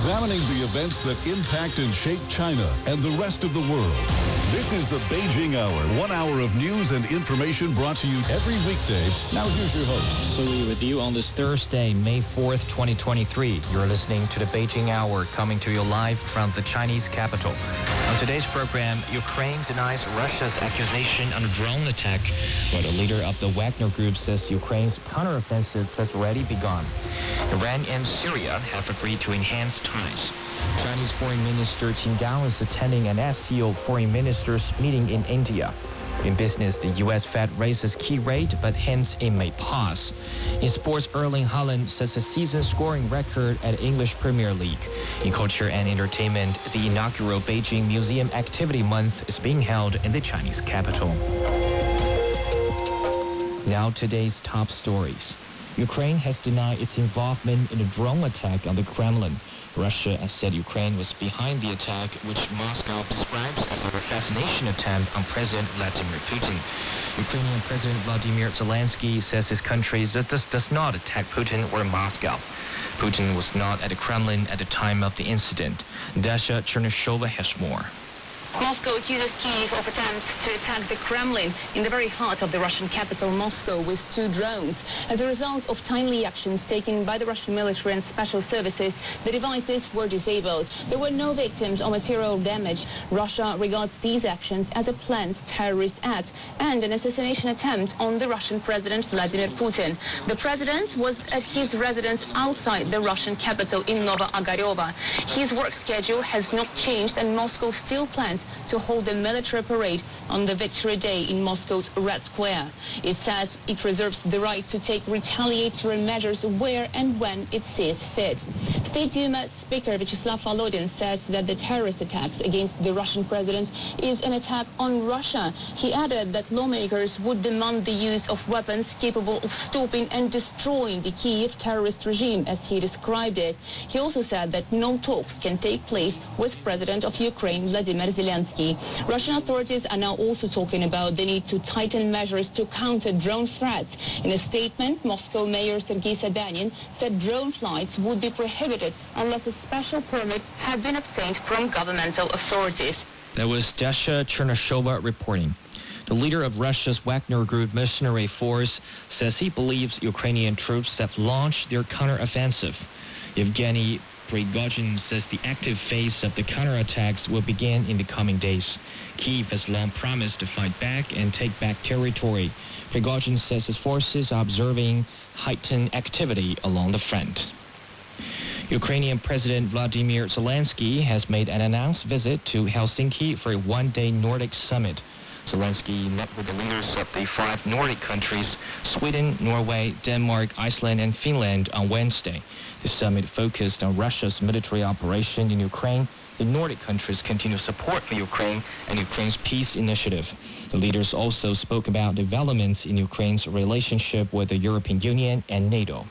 examining the events that impact and shape China and the rest of the world. This is the Beijing Hour, 1 hour of news and information brought to you every weekday. Now here's your host. So we're with you on this Thursday, May 4th, 2023. You're listening to the Beijing Hour, coming to you live from the Chinese capital. On today's program, Ukraine denies Russia's accusation on a drone attack, while the leader of the Wagner Group says Ukraine's counteroffensive has already begun. Iran and Syria have agreed to enhance ties. Chinese Foreign Minister Qin Gang is attending an SCO Foreign Ministers meeting in India. In business, the U.S. Fed raises key rate, but hints it may pause. In sports, Erling Haaland sets a season scoring record at English Premier League. In culture and entertainment, the inaugural Beijing Museum Activity Month is being held in the Chinese capital. Now today's top stories. Ukraine has denied its involvement in a drone attack on the Kremlin. Russia has said Ukraine was behind the attack, which Moscow describes as an assassination attempt on President Vladimir Putin. Ukrainian President Vladimir Zelensky says his country does not attack Putin or Moscow. Putin was not at the Kremlin at the time of the incident. Dasha Chernyshova has more. Moscow accuses Kyiv of attempts to attack the Kremlin in the very heart of the Russian capital, Moscow, with 2 drones. As a result of timely actions taken by the Russian military and special services, the devices were disabled. There were no victims or material damage. Russia regards these actions as a planned terrorist act and an assassination attempt on the Russian President Vladimir Putin. The president was at his residence outside the Russian capital in Novoogareva. His work schedule has not changed, and Moscow still plans to hold a military parade on the Victory Day in Moscow's Red Square. It says it reserves the right to take retaliatory measures where and when it sees fit. State Duma Speaker Vyacheslav Volodin says that the terrorist attacks against the Russian president is an attack on Russia. He added that lawmakers would demand the use of weapons capable of stopping and destroying the Kyiv terrorist regime, as he described it. He also said that no talks can take place with President of Ukraine Vladimir Zelensky. Russian authorities are now also talking about the need to tighten measures to counter drone threats. In a statement, Moscow Mayor Sergei Sobyanin said drone flights would be prohibited unless a special permit had been obtained from governmental authorities. That was Dasha Chernyshova reporting. The leader of Russia's Wagner Group mercenary force says he believes Ukrainian troops have launched their counteroffensive. Yevgeny Prigozhin says the active phase of the counterattacks will begin in the coming days. Kyiv has long promised to fight back and take back territory. Prigozhin says his forces are observing heightened activity along the front. Ukrainian President Vladimir Zelensky has made an announced visit to Helsinki for a one-day Nordic summit. Zelensky met with the leaders of the 5 Nordic countries, Sweden, Norway, Denmark, Iceland, and Finland on Wednesday. The summit focused on Russia's military operation in Ukraine. The Nordic countries continue support for Ukraine and Ukraine's peace initiative. The leaders also spoke about developments in Ukraine's relationship with the European Union and NATO.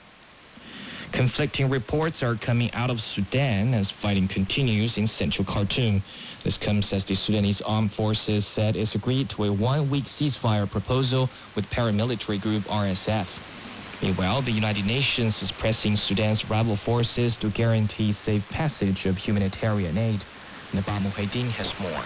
Conflicting reports are coming out of Sudan as fighting continues in central Khartoum. This comes as the Sudanese armed forces said it's agreed to a one-week ceasefire proposal with paramilitary group RSF. Meanwhile, the United Nations is pressing Sudan's rebel forces to guarantee safe passage of humanitarian aid. Nabal Muhaydin has more.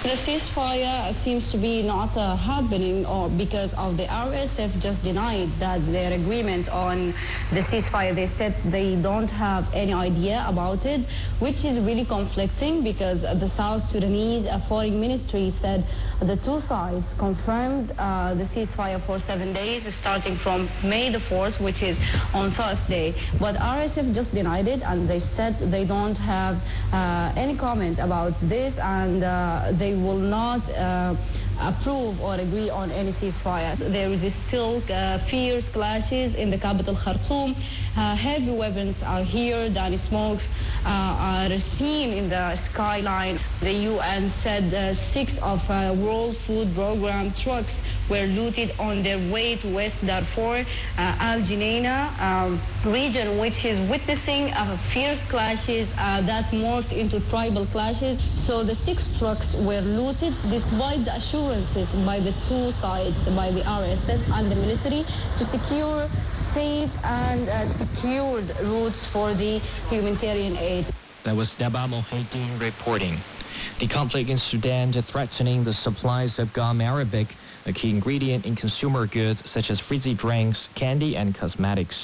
The ceasefire seems to be not happening because of the RSF just denied that their agreement on the ceasefire. They said they don't have any idea about it, which is really conflicting because the South Sudanese Foreign Ministry said the 2 sides confirmed the ceasefire for 7 days starting from May the 4th, which is on Thursday. But RSF just denied it, and they said they don't have any comment about this, and they will not approve or agree on any ceasefire. There is still fierce clashes in the capital Khartoum. Heavy weapons are here. Danny smokes are seen in the skyline. The UN said 6 of World Food Program trucks were looted on their way to West Darfur, Al Junaina region, which is witnessing fierce clashes that morphed into tribal clashes. So the 6 trucks were looted despite the assurances by the 2 sides, by the RSF and the military, to secure safe and secured routes for the humanitarian aid. That was Daba Mohedin reporting. The conflict in Sudan is threatening the supplies of gum arabic, a key ingredient in consumer goods such as fizzy drinks, candy, and cosmetics.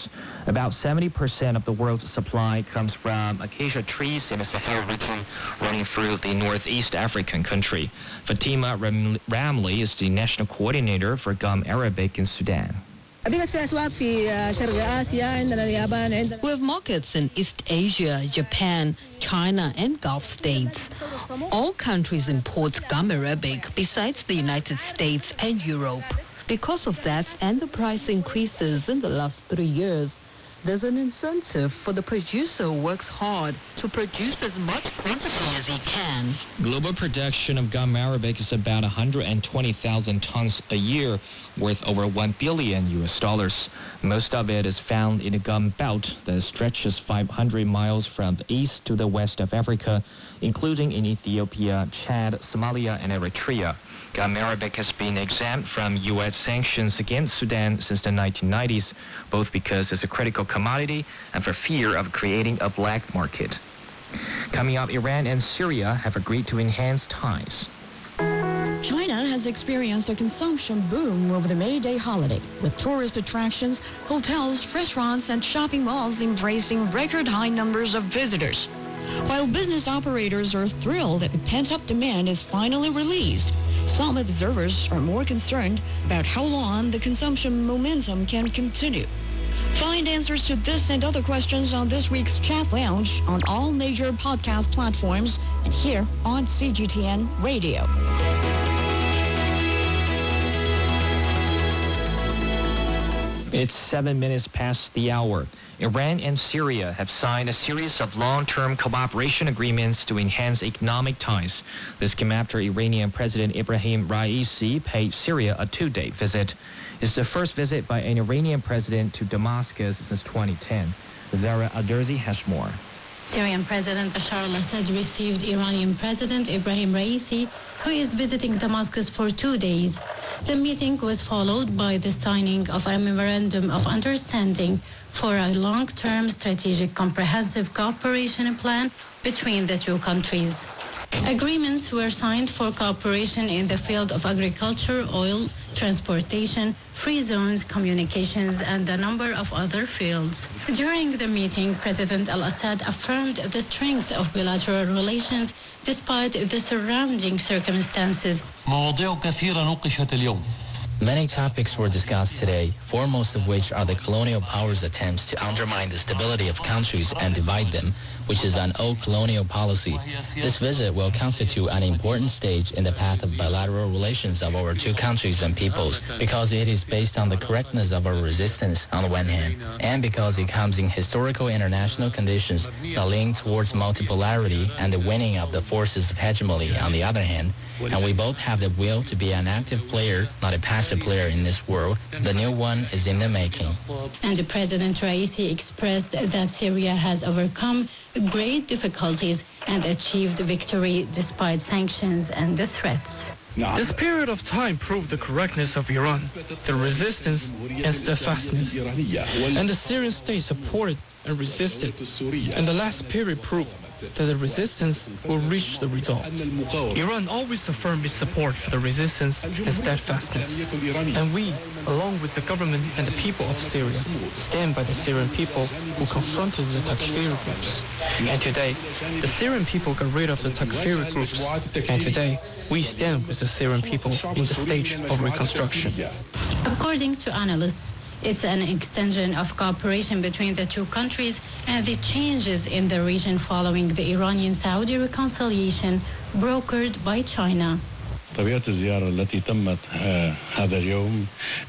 About 70% of the world's supply comes from acacia trees in the Sahel region running through the northeast African country. Fatima Ramli is the national coordinator for gum arabic in Sudan. We have markets in East Asia, Japan, China, and Gulf states. All countries import gum arabic besides the United States and Europe. Because of that and the price increases in the last 3 years, there's an incentive for the producer who works hard to produce as much quantity as he can. Global production of gum arabic is about 120,000 tons a year, worth over $1 billion. Most of it is found in the gum belt that stretches 500 miles from the east to the west of Africa, including in Ethiopia, Chad, Somalia, and Eritrea. Gum arabic has been exempt from U.S. sanctions against Sudan since the 1990s, both because it's a critical commodity and for fear of creating a black market. Coming up, Iran and Syria have agreed to enhance ties. China has experienced a consumption boom over the May Day holiday, with tourist attractions, hotels, restaurants, and shopping malls embracing record-high numbers of visitors. While business operators are thrilled that the pent-up demand is finally released, some observers are more concerned about how long the consumption momentum can continue. Find answers to this and other questions on this week's Chat Lounge on all major podcast platforms and here on CGTN Radio. It's 7 minutes past the hour. Iran and Syria have signed a series of long-term cooperation agreements to enhance economic ties. This came after Iranian President Ibrahim Raisi paid Syria a 2-day visit. It's the first visit by an Iranian president to Damascus since 2010. Zara Alderzi has more. Syrian President Bashar al-Assad received Iranian President Ibrahim Raisi, who is visiting Damascus for 2 days. The meeting was followed by the signing of a memorandum of understanding for a long-term strategic comprehensive cooperation plan between the two countries. Agreements were signed for cooperation in the field of agriculture, oil, transportation, free zones, communications, and a number of other fields. During the meeting, President al-Assad affirmed the strength of bilateral relations despite the surrounding circumstances. Many topics were discussed today, foremost of which are the colonial powers' attempts to undermine the stability of countries and divide them, which is an old colonial policy. This visit will constitute an important stage in the path of bilateral relations of our two countries and peoples, because it is based on the correctness of our resistance on the one hand, and because it comes in historical international conditions that lean towards multipolarity and the winning of the forces of hegemony on the other hand, and we both have the will to be an active player, not a passive player in this world. The new one is in the making. And President Raisi expressed that Syria has overcome great difficulties and achieved victory despite sanctions and the threats. This period of time proved the correctness of Iran, the resistance and steadfastness, and the Syrian state supported and resisted, and the last period proved that the resistance will reach the result. Iran always affirmed its support for the resistance and steadfastness, and we, along with the government and the people of Syria, stand by the Syrian people who confronted the Takfiri groups. And today, the Syrian people got rid of the Takfiri groups, and today, we stand with the Syrian people in the stage of reconstruction. According to analysts, it's an extension of cooperation between the two countries and the changes in the region following the Iranian-Saudi reconciliation brokered by China. The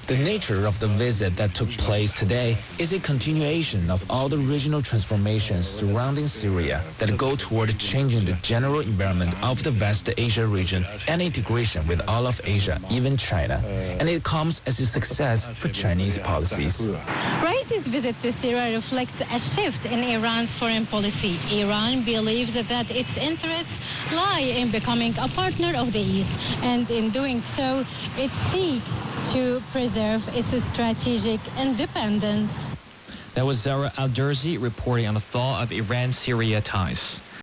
nature of the visit that took place today is a continuation of all the regional transformations surrounding Syria that go toward changing the general environment of the West Asia region and integration with all of Asia, even China. And it comes as a success for Chinese policies. Raisi's visit to Syria reflects a shift in Iran's foreign policy. Iran believes that its interests lie in becoming a partner of the East, and in doing so, it seeks to preserve its strategic independence. That was Zara Alderzi reporting on the thaw of Iran-Syria ties.